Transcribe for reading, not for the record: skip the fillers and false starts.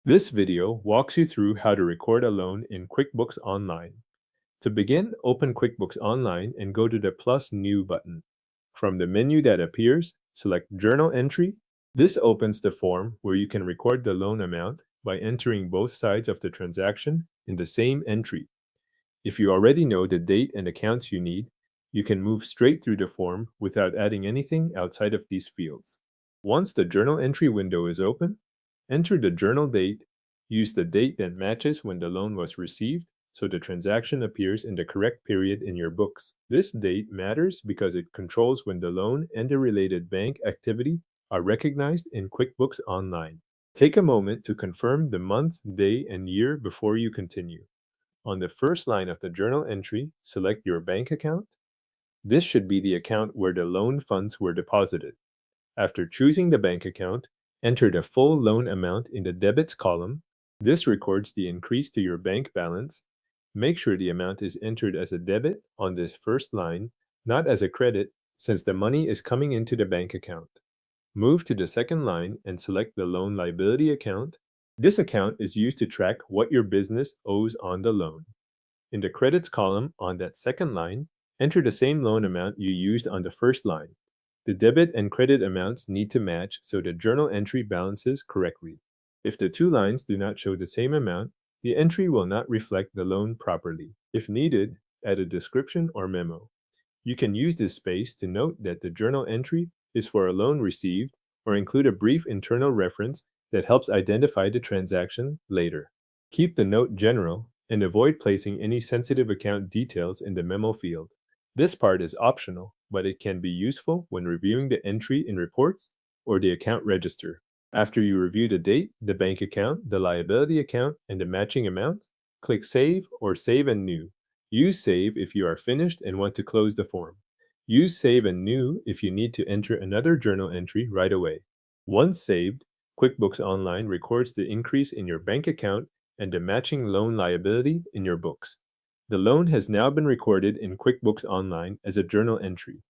This video walks you through how to record a loan in QuickBooks Online. To begin, open QuickBooks Online and go to the plus New button. From the menu that appears, select Journal Entry. This opens the form where you can record the loan amount by entering both sides of the transaction in the same entry. If you already know the date and accounts you need, you can move straight through the form without adding anything outside of these fields. Once the journal entry window is open, enter the journal date. Use the date that matches when the loan was received so the transaction appears in the correct period in your books. This date matters because it controls when the loan and the related bank activity are recognized in QuickBooks Online. Take a moment to confirm the month, day, and year before you continue. On the first line of the journal entry, select your bank account. This should be the account where the loan funds were deposited. After choosing the bank account, enter the full loan amount in the debits column. This records the increase to your bank balance. Make sure the amount is entered as a debit on this first line, not as a credit, since the money is coming into the bank account. Move to the second line and select the loan liability account. This account is used to track what your business owes on the loan. In the credits column on that second line, enter the same loan amount you used on the first line. The debit and credit amounts need to match so the journal entry balances correctly. If the two lines do not show the same amount, the entry will not reflect the loan properly. If needed, add a description or memo. You can use this space to note that the journal entry is for a loan received or include a brief internal reference that helps identify the transaction later. Keep the note general and avoid placing any sensitive account details in the memo field. This part is optional, but it can be useful when reviewing the entry in reports or the account register. After you review the date, the bank account, the liability account, and the matching amount, click Save or Save and New. Use Save if you are finished and want to close the form. Use Save and New if you need to enter another journal entry right away. Once saved, QuickBooks Online records the increase in your bank account and the matching loan liability in your books. The loan has now been recorded in QuickBooks Online as a journal entry.